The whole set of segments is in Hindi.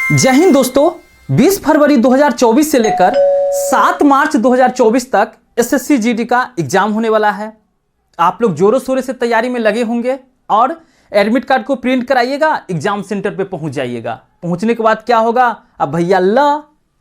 जय हिंद दोस्तों। 20 फरवरी 2024 से लेकर 7 मार्च 2024 तक एसएससी जीडी का एग्जाम होने वाला है। आप लोग जोरों शोरों से तैयारी में लगे होंगे और एडमिट कार्ड को प्रिंट कराइएगा, एग्जाम सेंटर पे पहुंच जाइएगा। पहुंचने के बाद क्या होगा, अब भैया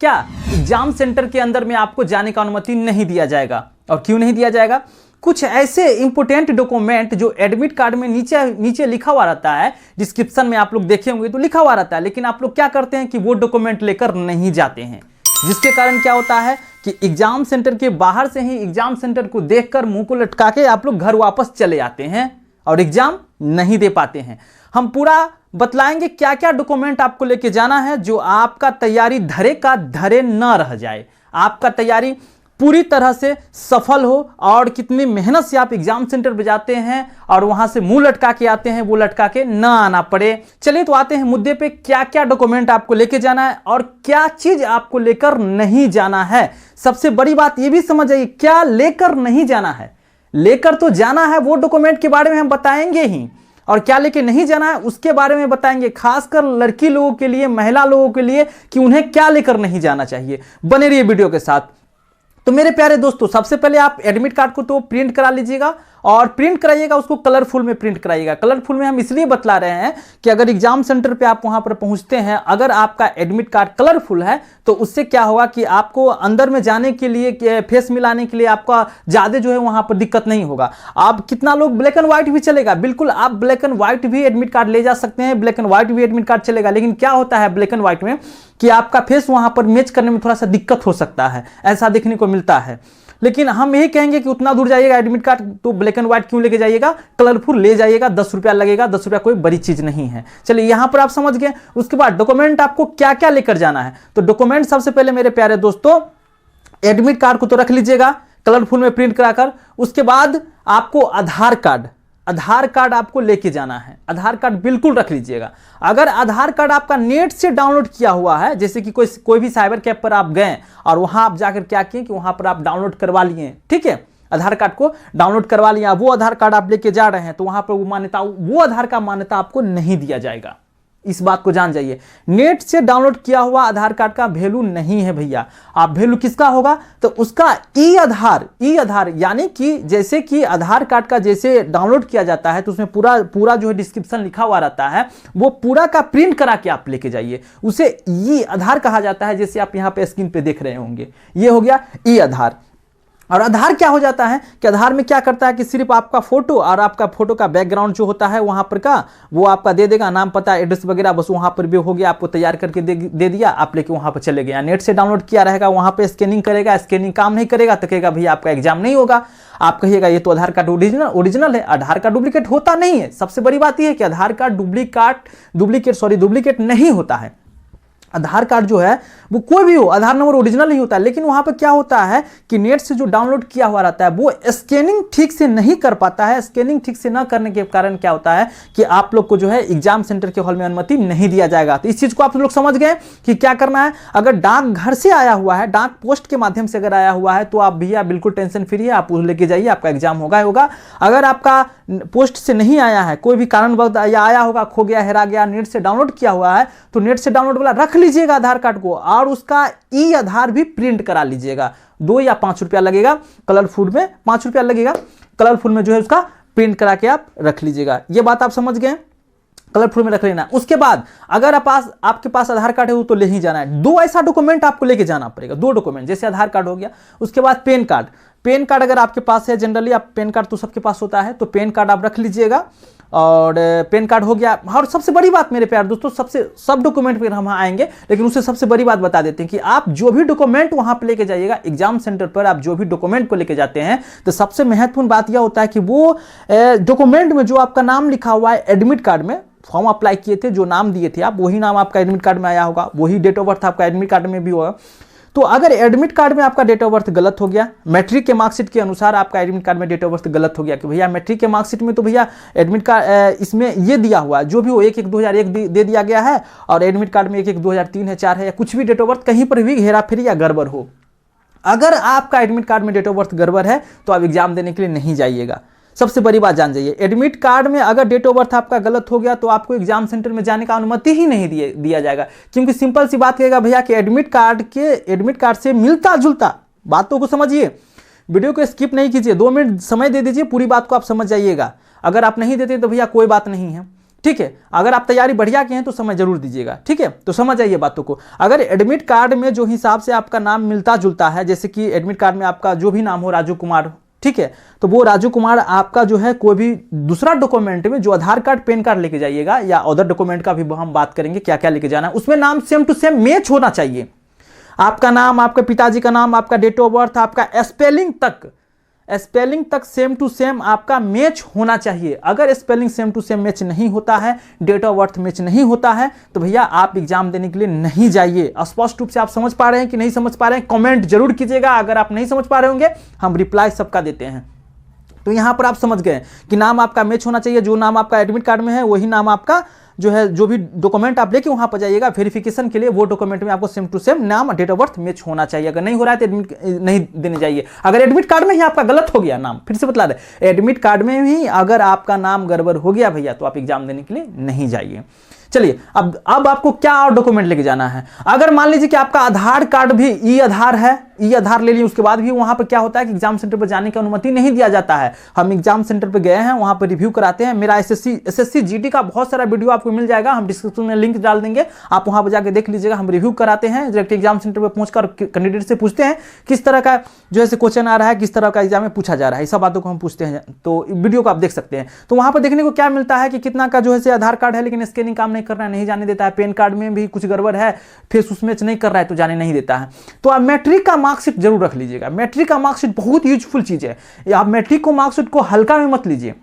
क्या एग्जाम सेंटर के अंदर में आपको जाने का अनुमति नहीं दिया जाएगा। और क्यों नहीं दिया जाएगा? कुछ ऐसे इंपोर्टेंट डॉक्यूमेंट जो एडमिट कार्ड में नीचे लिखा हुआ रहता है, डिस्क्रिप्शन में आप लोग देखे होंगे तो लिखा हुआ रहता है, लेकिन आप लोग क्या करते हैं कि वो डॉक्यूमेंट लेकर नहीं जाते हैं, जिसके कारण क्या होता है कि एग्जाम सेंटर के बाहर से ही एग्जाम सेंटर को देखकर मुंह को लटका के आप लोग घर वापस चले आते हैं और एग्जाम नहीं दे पाते हैं। हम पूरा बतलाएंगे क्या क्या डॉक्यूमेंट आपको लेके जाना है जो आपका तैयारी धरे का धरे न रह जाए, आपका तैयारी पूरी तरह से सफल हो और कितनी मेहनत से आप एग्जाम सेंटर पे जाते हैं और वहां से मुंह लटका के आते हैं, वो लटका के ना आना पड़े। चलिए तो आते हैं मुद्दे पे, क्या क्या डॉक्यूमेंट आपको लेके जाना है और क्या चीज आपको लेकर नहीं जाना है। सबसे बड़ी बात ये भी समझ आइए, क्या लेकर नहीं जाना है। लेकर तो जाना है, वो डॉक्यूमेंट के बारे में हम बताएंगे ही, और क्या लेके नहीं जाना है उसके बारे में बताएंगे, खासकर लड़की लोगों के लिए, महिला लोगों के लिए कि उन्हें क्या लेकर नहीं जाना चाहिए। बने रहिए वीडियो के साथ। तो मेरे प्यारे दोस्तों, सबसे पहले आप एडमिट कार्ड को तो प्रिंट करा लीजिएगा और प्रिंट कराइएगा, उसको कलरफुल में प्रिंट कराइएगा। कलरफुल में हम इसलिए बतला रहे हैं कि अगर एग्जाम सेंटर पे आप वहां पर पहुंचते हैं, अगर आपका एडमिट कार्ड कलरफुल है तो उससे क्या होगा कि आपको अंदर में जाने के लिए, फेस मिलाने के लिए आपका ज्यादा जो है वहां पर दिक्कत नहीं होगा। आप कितना लोग ब्लैक एंड व्हाइट भी चलेगा, बिल्कुल आप ब्लैक एंड व्हाइट भी एडमिट कार्ड ले जा सकते हैं, ब्लैक एंड व्हाइट भी एडमिट कार्ड चलेगा। लेकिन क्या होता है ब्लैक एंड व्हाइट में कि आपका फेस वहां पर मैच करने में थोड़ा सा दिक्कत हो सकता है, ऐसा देखने को मिलता है। लेकिन हम यही कहेंगे कि उतना दूर जाइएगा एडमिट कार्ड तो ब्लैक एंड व्हाइट क्यों लेके जाइएगा, कलरफुल ले जाइएगा। 10 रुपया लगेगा, 10 रुपया कोई बड़ी चीज नहीं है। चलिए यहां पर आप समझ गए। उसके बाद डॉक्यूमेंट आपको क्या क्या लेकर जाना है। तो डॉक्यूमेंट सबसे पहले मेरे प्यारे दोस्तों, एडमिट कार्ड को तो रख लीजिएगा कलरफुल में प्रिंट कराकर। उसके बाद आपको आधार कार्ड आपको लेके जाना है। आधार कार्ड बिल्कुल रख लीजिएगा। अगर आधार कार्ड आपका नेट से डाउनलोड किया हुआ है, जैसे कि कोई भी साइबर कैफ पर आप गए और वहां आप जाकर क्या किए कि वहां पर आप डाउनलोड करवा लिए, ठीक है, आधार कार्ड को डाउनलोड करवा लिया, वो आधार कार्ड आप लेके जा रहे हैं तो वहां पर वो आधार का मान्यता आपको नहीं दिया जाएगा। इस बात को जान जाइए। नेट से डाउनलोड किया हुआ आधार कार्ड का वैल्यू नहीं है भैया। आप वैल्यू किसका होगा तो उसका ई आधार, यानी कि जैसे कि आधार कार्ड का जैसे डाउनलोड किया जाता है तो उसमें पूरा जो है डिस्क्रिप्शन लिखा हुआ रहता है, वो पूरा का प्रिंट करा के आप लेके जाइए। उसे ई आधार कहा जाता है, जैसे आप यहां पे स्क्रीन पे देख रहे होंगे। ये हो गया ई आधार। और आधार क्या हो जाता है कि आधार में क्या करता है कि सिर्फ आपका फोटो और आपका फोटो का बैकग्राउंड जो होता है वहां पर का, वो आपका दे देगा, नाम पता एड्रेस वगैरह, बस वहां पर भी हो गया, आपको तैयार करके दे दिया, आप लेके वहां पर चले गए। नेट से डाउनलोड किया रहेगा, वहां पे स्कैनिंग करेगा, स्कैनिंग काम नहीं करेगा तो कहेगा भैया आपका एग्जाम नहीं होगा। आप कहिएगा ये तो आधार कार्ड ओरिजिनल है। आधार कार्ड डुप्लीकेट होता नहीं है। सबसे बड़ी बात यह है कि आधार कार्ड डुप्लीकेट नहीं होता है। आधार कार्ड जो है वो कोई भी हो, आधार नंबर ओरिजिनल ही होता है। लेकिन वहां पर क्या होता है कि नेट से जो डाउनलोड किया हुआ रहता है वो स्कैनिंग ठीक से नहीं कर पाता है। स्कैनिंग ठीक से ना करने के कारण क्या होता है कि आप लोग को जो है एग्जाम सेंटर के हॉल में अनुमति नहीं दिया जाएगा। तो इस चीज को आप लोग समझ गए कि क्या करना है। अगर डाक घर से आया हुआ है, डाक पोस्ट के माध्यम से अगर आया हुआ है तो आप भैया बिल्कुल टेंशन फ्री है, आप उसे लेके जाइए, आपका एग्जाम होगा। अगर आपका पोस्ट से नहीं आया है, कोई भी कारणवश आया होगा, खो गया, हेरा गया, नेट से डाउनलोड किया हुआ है, तो नेट से डाउनलोड वाला रख लीजिएगा आधार कार्ड को और उसका ई आधार भी प्रिंट करा लीजिएगा। 2 या 5 रुपया लगेगा, कलरफुल में 5 रुपया लगेगा, कलरफुल में जो है उसका प्रिंट करा के आप रख लीजिएगा। ये बात आप समझ गए, कलरफुल में रख लेना। उसके बाद अगर आपके पास आधार कार्ड है वो तो ले ही जाना है। 2 ऐसा डॉक्यूमेंट आपको लेके जाना पड़ेगा, 2 डॉक्यूमेंट, जैसे आधार कार्ड हो गया, उसके बाद पेन कार्ड अगर आपके पास है, जनरली आप पेन कार्ड तो सबके पास होता है, तो पेन कार्ड आप रख लीजिएगा। और पेन कार्ड हो गया। और सबसे बड़ी बात मेरे प्यारे दोस्तों, सब डॉक्यूमेंट पर हम आएंगे, लेकिन उससे सबसे बड़ी बात बता देते हैं कि आप जो भी डॉक्यूमेंट वहां पे लेके जाइएगा एग्जाम सेंटर पर, आप जो भी डॉक्यूमेंट को लेके जाते हैं तो सबसे महत्वपूर्ण बात यह होता है कि वो डॉक्यूमेंट में जो आपका नाम लिखा हुआ है, एडमिट कार्ड में फॉर्म अप्लाई किए थे, जो नाम दिए थे आप, वही नाम आपका एडमिट कार्ड में आया होगा, वही डेट ऑफ बर्थ आपका एडमिट कार्ड में भी होगा। तो अगर एडमिट कार्ड में आपका डेट ऑफ बर्थ गलत हो गया, मैट्रिक के मार्कशीट के अनुसार आपका एडमिट कार्ड में डेट ऑफ बर्थ गलत हो गया कि भैया मैट्रिक के मार्कशीट में तो भैया एडमिट कार्ड इसमें ये दिया हुआ जो भी हो 1/1/2001 दे दिया गया है और एडमिट कार्ड में 1/1/2003 है, 4 है, या कुछ भी डेट ऑफ बर्थ कहीं पर भी हेरा फेरी या गड़बड़ हो, अगर आपका एडमिट कार्ड में डेट ऑफ बर्थ गड़बड़ है तो आप एग्जाम देने के लिए नहीं जाइएगा। सबसे बड़ी बात जान जाइए, एडमिट कार्ड में अगर डेट ऑफ बर्थ आपका गलत हो गया तो आपको एग्जाम सेंटर में जाने का अनुमति ही नहीं दिया जाएगा। क्योंकि सिंपल सी बात कहेगा भैया कि एडमिट कार्ड से मिलता जुलता, बातों को समझिए, वीडियो को स्किप नहीं कीजिए, 2 मिनट समय दे दीजिए, पूरी बात को आप समझ जाइएगा। अगर आप नहीं देते तो भैया कोई बात नहीं है, ठीक है। अगर आप तैयारी बढ़िया की हैं तो समय जरूर दीजिएगा, ठीक है। तो समझ जाइए बातों को। अगर एडमिट कार्ड में जो हिसाब से आपका नाम मिलता जुलता है, जैसे कि एडमिट कार्ड में आपका जो भी नाम हो राजू कुमार, ठीक है, तो वो राजू कुमार आपका जो है कोई भी दूसरा डॉक्यूमेंट में जो आधार कार्ड पैन कार्ड लेके जाइएगा या अदर डॉक्यूमेंट का भी हम बात करेंगे क्या क्या लेके जाना है, उसमें नाम सेम टू सेम मैच होना चाहिए। आपका नाम, आपके पिताजी का नाम, आपका डेट ऑफ बर्थ, आपका स्पेलिंग तक सेम टू सेम आपका मैच होना चाहिए। अगर spelling same to same match नहीं होता है, डेट ऑफ बर्थ मैच नहीं होता है, तो भैया आप एग्जाम देने के लिए नहीं जाइए। स्पष्ट रूप से आप समझ पा रहे हैं कि नहीं समझ पा रहे हैं, कमेंट जरूर कीजिएगा। अगर आप नहीं समझ पा रहे होंगे, हम रिप्लाई सबका देते हैं। तो यहां पर आप समझ गए कि नाम आपका मैच होना चाहिए, जो नाम आपका एडमिट कार्ड में है वही नाम आपका जो है, जो भी डॉक्यूमेंट आप लेके वहां पर जाइएगा वेरिफिकेशन के लिए, वो डॉक्यूमेंट में आपको सेम टू सेम नाम, डेट ऑफ बर्थ मैच होना चाहिए। अगर नहीं हो रहा है तो एडमिट नहीं देने जाइए। अगर एडमिट कार्ड में ही आपका गलत हो गया नाम, फिर से बता रहे, एडमिट कार्ड में ही अगर आपका नाम गड़बड़ हो गया भैया, तो आप एग्जाम देने के लिए नहीं जाइए। चलिए, अब आपको क्या और डॉक्यूमेंट लेके जाना है। अगर मान लीजिए कि आपका आधार कार्ड भी ई आधार है, ई आधार ले लीजिए, उसके बाद भी वहां पर क्या होता है कि एग्जाम सेंटर पर जाने की अनुमति नहीं दिया जाता है। हम एग्जाम सेंटर पर गए हैं, वहां पर रिव्यू कराते हैं। मेरा एसएससी जीडी का बहुत सारा वीडियो आपको मिल जाएगा, हम डिस्क्रिप्शन में लिंक डाल देंगे, आप वहां पर जाकर देख लीजिएगा। हम रिव्यू कराते हैं, डायरेक्ट एग्जाम सेंटर पर पहुंचकर कैंडिडेट से पूछते हैं किस तरह का जो है क्वेश्चन आ रहा है, किस तरह का एग्जाम में पूछा जा रहा है, सब बातों को हम पूछते हैं। तो वीडियो को आप देख सकते हैं। तो वहां पर देखने को क्या मिलता है कि कितना का जो है आधार कार्ड है, लेकिन स्कैनिंग काम नहीं कर रहा है, नहीं जाने देता है। पैन कार्ड में भी कुछ गड़बड़ है, फेस उसमें नहीं कर रहा है, तो जाने नहीं देता है। तो आप मैट्रिक का मार्कशीट जरूर रख लीजिएगा। मैट्रिक का मार्कशीट बहुत यूजफुल चीज है। आप मैट्रिक को मार्कशीट को हल्का में मत लीजिए।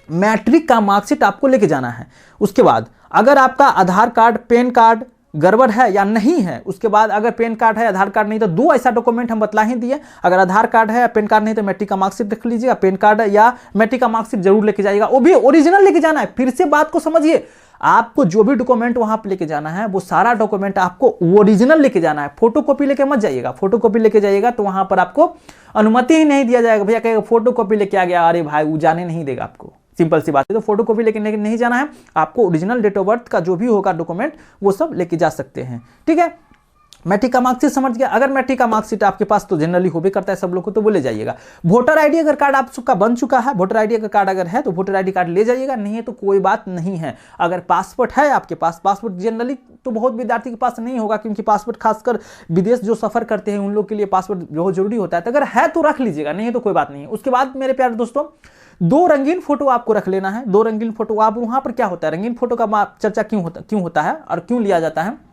मैट्रिक का मार्कशीट आपको लेके जाना है। उसके बाद अगर आपका आधार कार्ड, पैन कार्ड गड़बड़ है या नहीं है, उसके बाद अगर पैन कार्ड है, आधार कार्ड नहीं, तो 2 ऐसा डॉक्यूमेंट हम बतला ही दिए। अगर आधार कार्ड है, पैन कार्ड नहीं, तो मैट्रिक का मार्कशीट रख लीजिएगा। पैन कार्ड या मैट्रिक का मार्कशीट जरूर लेके जाइएगा, वो भी ओरिजिनल लेके जाना है। फिर से बात को समझिए, आपको जो भी डॉक्यूमेंट वहां पर लेके जाना है, वो सारा डॉक्यूमेंट आपको ओरिजिनल लेके जाना है। फोटोकॉपी लेके मत जाइएगा। फोटोकॉपी लेके जाइएगा तो वहां पर आपको अनुमति ही नहीं दिया जाएगा। भैया कहेगा फोटोकॉपी लेके आ गया, अरे भाई वो जाने नहीं देगा आपको। सिंपल सी बात है। तो फोटोकॉपी लेके नहीं जाना है आपको, ओरिजिनल डेट ऑफ बर्थ का जो भी होगा डॉक्यूमेंट वो सब लेके जा सकते हैं, ठीक है। मैट्रिक का मार्कशीट समझ गया। अगर मैट्रिक का मार्कशीट आपके पास तो जनरली हो भी करता है सब लोग को, तो वो ले जाइएगा। वोटर आईडी अगर कार्ड आपका बन चुका है, वोटर आईडी अगर कार्ड अगर है तो वोटर आईडी कार्ड ले जाइएगा, नहीं है तो कोई बात नहीं है। अगर पासपोर्ट है आपके पास, पासपोर्ट जनरली तो बहुत विद्यार्थी के पास नहीं होगा, क्योंकि पासपोर्ट खासकर विदेश जो सफर करते हैं उन लोग के लिए पासपोर्ट बहुत जरूरी होता है। तो अगर है तो रख लीजिएगा, नहीं है तो कोई बात नहीं है। उसके बाद मेरे प्यारे दोस्तों, 2 रंगीन फोटो आपको रख लेना है। 2 रंगीन फोटो। आप वहां पर क्या होता है, रंगीन फोटो का चर्चा क्यों होता है और क्यों लिया जाता है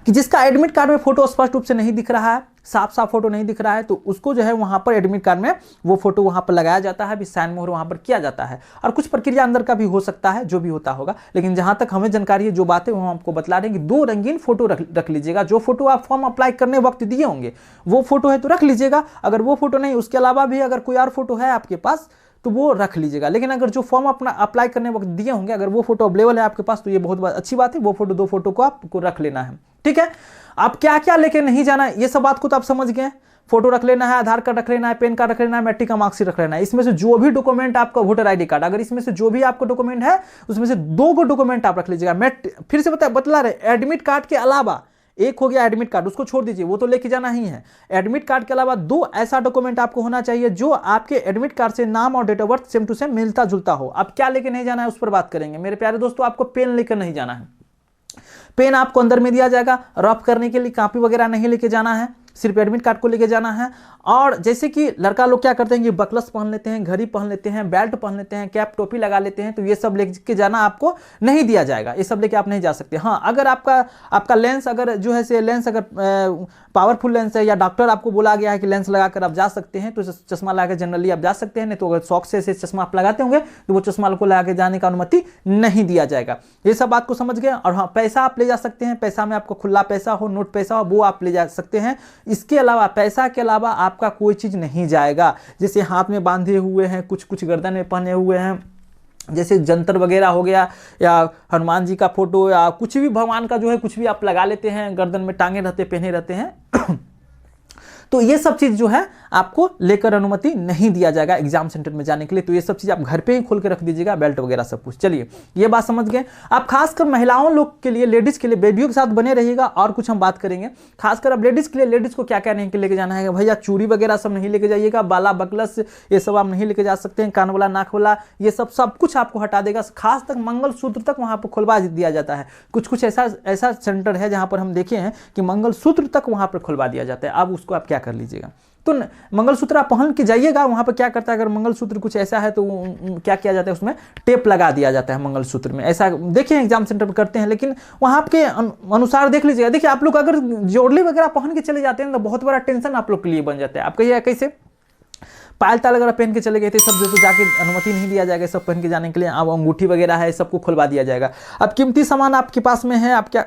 कि जिसका एडमिट कार्ड में फोटो स्पष्ट रूप से नहीं दिख रहा है, साफ फोटो नहीं दिख रहा है, तो उसको जो है वहां पर एडमिट कार्ड में वो फोटो वहां पर लगाया जाता है, भी साइन मोहर वहां पर किया जाता है। और कुछ प्रक्रिया अंदर का भी हो सकता है, जो भी होता होगा, लेकिन जहां तक हमें जानकारी है, जो बातें वो हम आपको बता रहे हैं कि 2 रंगीन फोटो रख लीजिएगा। जो फोटो आप फॉर्म अप्लाई करने वक्त दिए होंगे वो फोटो है तो रख लीजिएगा। अगर वो फोटो नहीं, उसके अलावा भी अगर कोई और फोटो है आपके पास तो वो रख लीजिएगा। लेकिन अगर जो फॉर्म अपना अप्लाई करने वक्त दिए होंगे, अगर वो फोटो अवेलेबल है आपके पास, तो ये बहुत अच्छी बात है। वो फोटो 2 फोटो को आपको रख लेना है, ठीक है। अब क्या क्या लेके नहीं जाना है, ये सब बात को तो आप समझ गए। फोटो रख लेना है, आधार कार्ड रख लेना है, पैन कार्ड रख लेना है, मैट्रिक का मार्कशीट रख लेना है। इसमें से जो भी डॉक्यूमेंट आपका, वोटर आईडी कार्ड, अगर इसमें से जो भी आपका डॉक्यूमेंट है उसमें से 2 को डॉक्यूमेंट आप रख लीजिएगा। फिर से बतला रहे, एडमिट कार्ड के अलावा एक हो गया एडमिट कार्ड, उसको छोड़ दीजिए, वो तो लेके जाना ही है। एडमिट कार्ड के अलावा 2 ऐसा डॉक्यूमेंट आपको होना चाहिए जो आपके एडमिट कार्ड से नाम और date of birth same to same मिलता जुलता हो। अब क्या लेके नहीं जाना है उस पर बात करेंगे। मेरे प्यारे दोस्तों, आपको पेन लेकर नहीं जाना है। पेन आपको अंदर में दिया जाएगा, रफ करने के लिए कॉपी वगैरह नहीं लेके जाना है, सिर्फ एडमिट कार्ड को लेके जाना है। और जैसे कि लड़का लोग क्या करते हैं कि बकलस पहन लेते हैं, घड़ी पहन लेते हैं, बेल्ट पहन लेते हैं, कैप टोपी लगा लेते हैं, तो ये सब लेके जाना आपको नहीं दिया जाएगा। ये सब लेके आप नहीं जा सकते। हाँ, अगर आपका लेंस अगर जो है से लेंस अगर पावरफुल लेंस है या डॉक्टर आपको बोला गया है कि लेंस लगाकर आप जा सकते हैं, तो चश्मा लगाकर जनरली आप जा सकते हैं। नहीं तो अगर शौक से चश्मा आप लगाते होंगे तो वो चश्मा को लगा के जाने का अनुमति नहीं दिया जाएगा। ये सब बात को समझ गए। और हाँ, पैसा आप ले जा सकते हैं। पैसा में आपको खुला पैसा हो, नोट पैसा हो, वो आप ले जा सकते हैं। इसके अलावा, पैसा के अलावा आपका कोई चीज नहीं जाएगा। जैसे हाथ में बांधे हुए हैं, कुछ गर्दन में पहने हुए हैं, जैसे जंतर वगैरह हो गया, या हनुमान जी का फोटो, या कुछ भी भगवान का जो है कुछ भी आप लगा लेते हैं, गर्दन में टांगे रहते, पहने रहते हैं तो ये सब चीज़ जो है आपको लेकर अनुमति नहीं दिया जाएगा एग्जाम सेंटर में जाने के लिए। तो ये सब चीज़ आप घर पे ही खोल के रख दीजिएगा, बेल्ट वगैरह सब कुछ। चलिए ये बात समझ गए। आप खासकर महिलाओं लोग के लिए, लेडीज़ के लिए बेबियों के साथ बने रहिएगा और कुछ हम बात करेंगे। खासकर अब लेडीज़ के लिए, लेडीज़ को क्या क्या नहीं लेके जाना है भैया, चूड़ी वगैरह सब नहीं लेके जाइएगा, बाला बकलस ये सब आप नहीं लेके जा सकते हैं, कान वाला नाक वाला ये सब कुछ आपको हटा देगा। खास तक मंगलसूत्र तक वहाँ पर खुलवा दिया जाता है। कुछ ऐसा सेंटर है जहाँ पर हम देखे हैं कि मंगलसूत्र तक वहाँ पर खुलवा दिया जाता है। अब उसको आप क्या कर लीजिएगा, तो मंगलसूत्र आप पहन के जाइएगा। वहाँ पर क्या करता है, अगर मंगलसूत्र कुछ ऐसा है तो क्या किया जाता है, उसमें टेप लगा दिया जाता है मंगलसूत्र में। ऐसा देखिए एग्जाम सेंटर पर करते हैं, लेकिन वहाँ आपके अनुसार देख लीजिएगा। देखिए आप लोग अगर जोड़ली वगैरह पहन के चले जाते हैं तो बहुत बड़ा टेंशन आप लोग के लिए बन जाता है। आप कहिए कैसे, पायल ताल वगैरह पहन के चले गए थे सब, जो तो जाके अनुमति नहीं दिया जाएगा सब पहन के जाने के लिए। अब अंगूठी वगैरह है सबको खुलवा दिया जाएगा। अब कीमती सामान आपके पास में है, आप क्या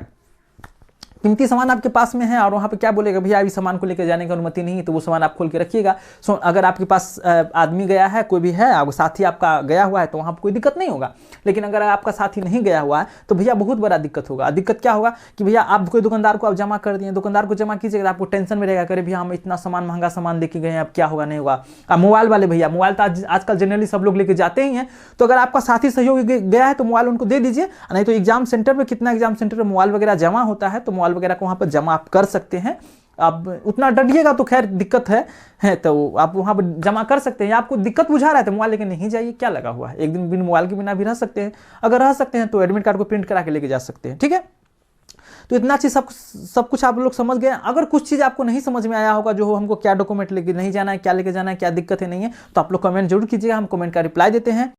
कीमती सामान आपके पास में है और वहाँ पे क्या बोलेगा, भैया अभी सामान को लेकर जाने की अनुमति नहीं है, तो वो सामान आप खोल के रखिएगा। अगर आपके पास आदमी गया है, कोई भी है, अब साथी आपका गया हुआ है तो वहाँ पर कोई दिक्कत नहीं होगा। लेकिन अगर आपका साथी नहीं गया हुआ है तो भैया बहुत बड़ा दिक्कत होगा। दिक्कत क्या होगा कि भैया आप कोई दुकानदार को आप जमा कर दिए, दुकानदार को जमा कीजिएगा, आपको टेंशन में रहेगा, करे भैया हम इतना सामान महंगा सामान लेके गए हैं, अब क्या होगा नहीं होगा। अब मोबाइल वाले भैया, मोबाइल तो आजकल जनरली सब लोग लेके जाते ही हैं, तो अगर आपका साथी सहयोगी गया है तो मोबाइल उनको दे दीजिए। नहीं तो एग्जाम सेंटर में, कितना एग्जाम सेंटर में मोबाइल वगैरह जमा होता है, तो मोबाइल वगैरह को वहाँ पर जमा आप कर सकते हैं। आप उतना डरिएगा तो खैर दिक्कत है तो आप वहाँ पर जमा कर सकते हैं। आपको दिक्कत बुझा रहा है तो मोबाइल लेके नहीं जाइए, क्या लगा हुआ है, एक दिन बिन मोबाइल के बिना भी रह सकते हैं। अगर रह सकते हैं तो एडमिट कार्ड को प्रिंट करा के लेके जा सकते हैं, ठीक है। तो इतना चीज़ सब कुछ आप लोग समझ गए। अगर कुछ चीज़ आपको नहीं समझ में आया होगा, जो हमको क्या डॉक्यूमेंट लेके नहीं जाना है, क्या लेके जाना है, क्या दिक्कत है नहीं है, तो आप लोग कमेंट जरूर कीजिएगा, हम कमेंट का रिप्लाई देते हैं।